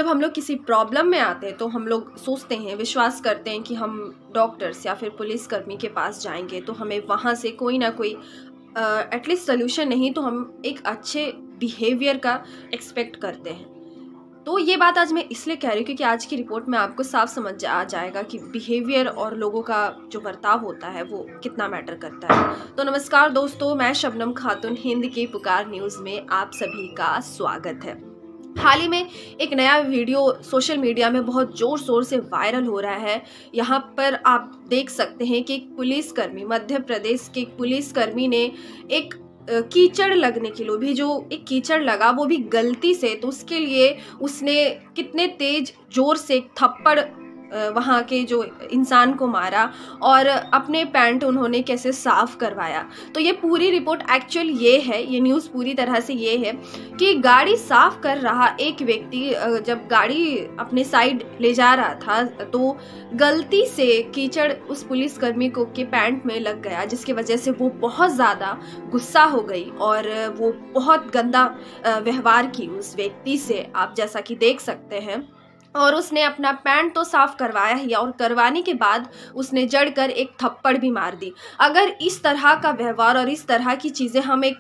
जब हम लोग किसी प्रॉब्लम में आते हैं तो हम लोग सोचते हैं, विश्वास करते हैं कि हम डॉक्टर्स या फिर पुलिसकर्मी के पास जाएंगे तो हमें वहाँ से कोई ना कोई एटलीस्ट सोल्यूशन नहीं तो हम एक अच्छे बिहेवियर का एक्सपेक्ट करते हैं। तो ये बात आज मैं इसलिए कह रही हूँ क्योंकि आज की रिपोर्ट में आपको साफ समझ आ जाएगा कि बिहेवियर और लोगों का जो बर्ताव होता है वो कितना मैटर करता है। तो नमस्कार दोस्तों, मैं शबनम खातून हिंद की पुकार न्यूज़ में आप सभी का स्वागत है। हाल ही में एक नया वीडियो सोशल मीडिया में बहुत जोर शोर से वायरल हो रहा है। यहाँ पर आप देख सकते हैं कि एक पुलिसकर्मी, मध्य प्रदेश के एक पुलिसकर्मी ने एक कीचड़ लगने के लिए भी, जो एक कीचड़ लगा वो भी गलती से, तो उसके लिए उसने कितने तेज जोर से एक थप्पड़ वहाँ के जो इंसान को मारा और अपने पैंट उन्होंने कैसे साफ करवाया। तो ये पूरी रिपोर्ट एक्चुअल ये है, ये न्यूज़ पूरी तरह से ये है कि गाड़ी साफ कर रहा एक व्यक्ति जब गाड़ी अपने साइड ले जा रहा था तो गलती से कीचड़ उस पुलिसकर्मी को के पैंट में लग गया, जिसकी वजह से वो बहुत ज़्यादा गुस्सा हो गई और वो बहुत गंदा व्यवहार की उस व्यक्ति से, आप जैसा कि देख सकते हैं। और उसने अपना पैंट तो साफ करवाया ही और करवाने के बाद उसने जड़कर एक थप्पड़ भी मार दी। अगर इस तरह का व्यवहार और इस तरह की चीज़ें हम एक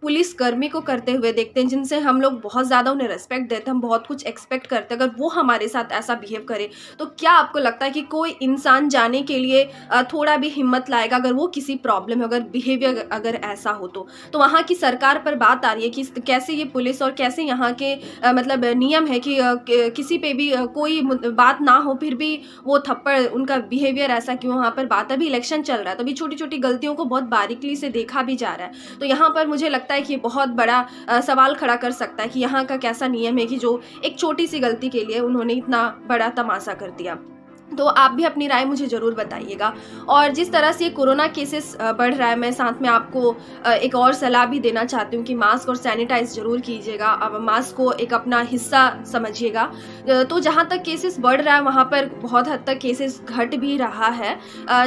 पुलिसकर्मी को करते हुए देखते हैं, जिनसे हम लोग बहुत ज़्यादा उन्हें रेस्पेक्ट देते हैं, हम बहुत कुछ एक्सपेक्ट करते हैं, अगर वो हमारे साथ ऐसा बिहेव करे तो क्या आपको लगता है कि कोई इंसान जाने के लिए थोड़ा भी हिम्मत लाएगा? अगर वो किसी प्रॉब्लम है, अगर बिहेवियर अगर ऐसा हो तो वहाँ की सरकार पर बात आ रही है कि कैसे ये पुलिस और कैसे यहाँ के मतलब नियम है कि किसी पे भी कोई बात ना हो फिर भी वो थप्पड़, उनका बिहेवियर ऐसा क्यों? वहाँ पर बात, अभी इलेक्शन चल रहा है तो अभी छोटी छोटी गलतियों को बहुत बारीकी से देखा भी जा रहा है। तो यहाँ पर मुझे लगता है कि ये बहुत बड़ा सवाल खड़ा कर सकता है कि यहाँ का कैसा नियम है कि जो एक छोटी सी गलती के लिए उन्होंने इतना बड़ा तमाशा कर दिया। तो आप भी अपनी राय मुझे ज़रूर बताइएगा। और जिस तरह से कोरोना केसेस बढ़ रहा है, मैं साथ में आपको एक और सलाह भी देना चाहती हूँ कि मास्क और सैनिटाइज ज़रूर कीजिएगा। अब मास्क को एक अपना हिस्सा समझिएगा। तो जहाँ तक केसेस बढ़ रहा है वहाँ पर बहुत हद तक केसेस घट भी रहा है।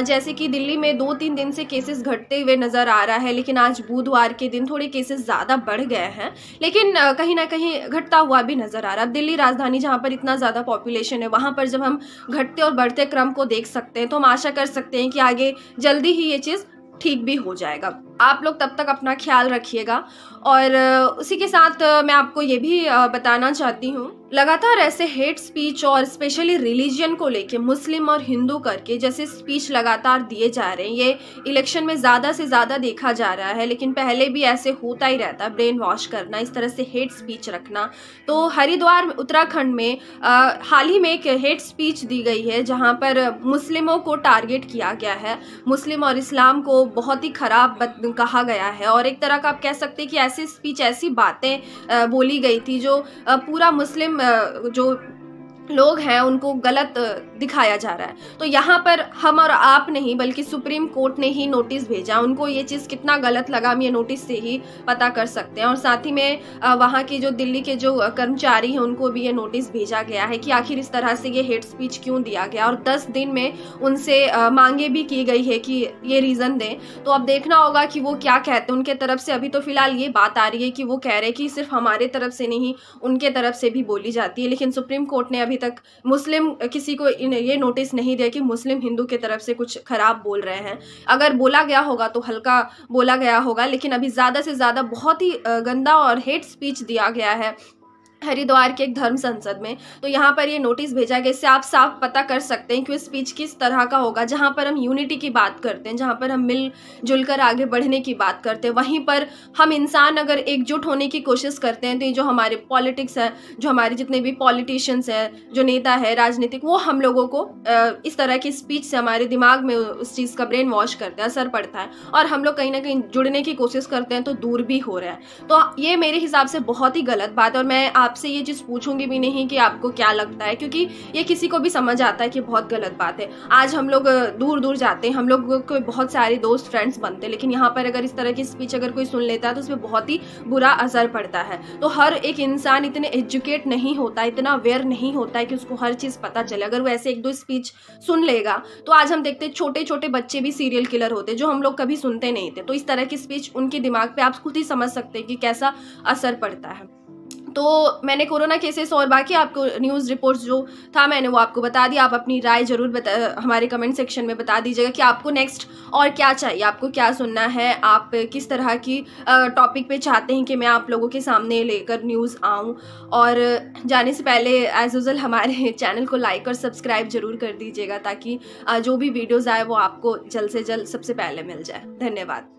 जैसे कि दिल्ली में 2-3 दिन से केसेस घटते हुए नज़र आ रहा है, लेकिन आज बुधवार के दिन थोड़े केसेस ज़्यादा बढ़ गए हैं, लेकिन कहीं ना कहीं घटता हुआ भी नज़र आ रहा है। अब दिल्ली राजधानी जहाँ पर इतना ज़्यादा पॉपुलेशन है, वहाँ पर जब हम घटते और बढ़ते क्रम को देख सकते हैं तो हम आशा कर सकते हैं कि आगे जल्दी ही ये चीज़ ठीक भी हो जाएगा। आप लोग तब तक अपना ख्याल रखिएगा। और उसी के साथ मैं आपको ये भी बताना चाहती हूँ, लगातार ऐसे हेट स्पीच और स्पेशली रिलीजन को लेके मुस्लिम और हिंदू करके जैसे स्पीच लगातार दिए जा रहे हैं, ये इलेक्शन में ज़्यादा से ज़्यादा देखा जा रहा है, लेकिन पहले भी ऐसे होता ही रहता, ब्रेन वॉश करना, इस तरह से हेट स्पीच रखना। तो हरिद्वार उत्तराखंड में हाल ही में एक हेट स्पीच दी गई है जहाँ पर मुस्लिमों को टारगेट किया गया है, मुस्लिम और इस्लाम को बहुत ही खराब कहा गया है। और एक तरह का आप कह सकते हैं कि ऐसी स्पीच, ऐसी बातें बोली गई थी जो पूरा मुस्लिम जो लोग हैं उनको गलत दिखाया जा रहा है। तो यहाँ पर हम और आप नहीं बल्कि सुप्रीम कोर्ट ने ही नोटिस भेजा। उनको ये चीज़ कितना गलत लगा हम ये नोटिस से ही पता कर सकते हैं। और साथ ही में वहाँ के जो दिल्ली के जो कर्मचारी हैं उनको भी ये नोटिस भेजा गया है कि आखिर इस तरह से ये हेट स्पीच क्यों दिया गया, और 10 दिन में उनसे मांगे भी की गई है कि ये रीज़न दें। तो अब देखना होगा कि वो क्या कहते हैं उनके तरफ से। अभी तो फिलहाल ये बात आ रही है कि वो कह रहे हैं कि सिर्फ हमारे तरफ से नहीं, उनके तरफ से भी बोली जाती है, लेकिन सुप्रीम कोर्ट ने अभी तक मुस्लिम किसी को ये नोटिस नहीं दिया कि मुस्लिम हिंदू की तरफ से कुछ खराब बोल रहे हैं। अगर बोला गया होगा तो हल्का बोला गया होगा, लेकिन अभी ज़्यादा से ज़्यादा बहुत ही गंदा और हेट स्पीच दिया गया है हरिद्वार के एक धर्म संसद में। तो यहाँ पर ये नोटिस भेजा गया, इससे आप साफ पता कर सकते हैं कि स्पीच किस तरह का होगा। जहाँ पर हम यूनिटी की बात करते हैं, जहाँ पर हम मिलजुल कर आगे बढ़ने की बात करते हैं, वहीं पर हम इंसान अगर एकजुट होने की कोशिश करते हैं तो ये जो हमारे पॉलिटिक्स है, जो हमारे जितने भी पॉलिटिशियंस हैं, जो नेता है राजनीतिक, वो हम लोगों को इस तरह की स्पीच से हमारे दिमाग में उस चीज़ का ब्रेन वॉश करते हैं, असर पड़ता है, और हम लोग कहीं ना कहीं जुड़ने की कोशिश करते हैं तो दूर भी हो रहा है। तो ये मेरे हिसाब से बहुत ही गलत बात है। और मैं आपसे ये चीज़ पूछूंगी भी नहीं कि आपको क्या लगता है, क्योंकि ये किसी को भी समझ आता है कि बहुत गलत बात है। आज हम लोग दूर दूर जाते हैं, हम लोग को बहुत सारे दोस्त फ्रेंड्स बनते हैं, लेकिन यहाँ पर अगर इस तरह की स्पीच अगर कोई सुन लेता है तो उसमें बहुत ही बुरा असर पड़ता है। तो हर एक इंसान इतने एजुकेट नहीं होता, इतना अवेयर नहीं होता है कि उसको हर चीज़ पता चले। अगर वो ऐसे 1-2 स्पीच सुन लेगा तो आज हम देखते हैं छोटे छोटे बच्चे भी सीरियल किलर होते जो हम लोग कभी सुनते नहीं थे। तो इस तरह की स्पीच उनके दिमाग पे आप खुद ही समझ सकते हैं कि कैसा असर पड़ता है। तो मैंने कोरोना केसेस और बाकी आपको न्यूज़ रिपोर्ट्स जो था मैंने वो आपको बता दिया। आप अपनी राय ज़रूर हमारे कमेंट सेक्शन में बता दीजिएगा कि आपको नेक्स्ट और क्या चाहिए, आपको क्या सुनना है, आप किस तरह की टॉपिक पे चाहते हैं कि मैं आप लोगों के सामने लेकर न्यूज़ आऊँ। और जाने से पहले एज़ यूजुअल हमारे चैनल को लाइक और सब्सक्राइब ज़रूर कर दीजिएगा ताकि जो भी वीडियोज़ आए वो आपको जल्द से जल्द सबसे पहले मिल जाए। धन्यवाद।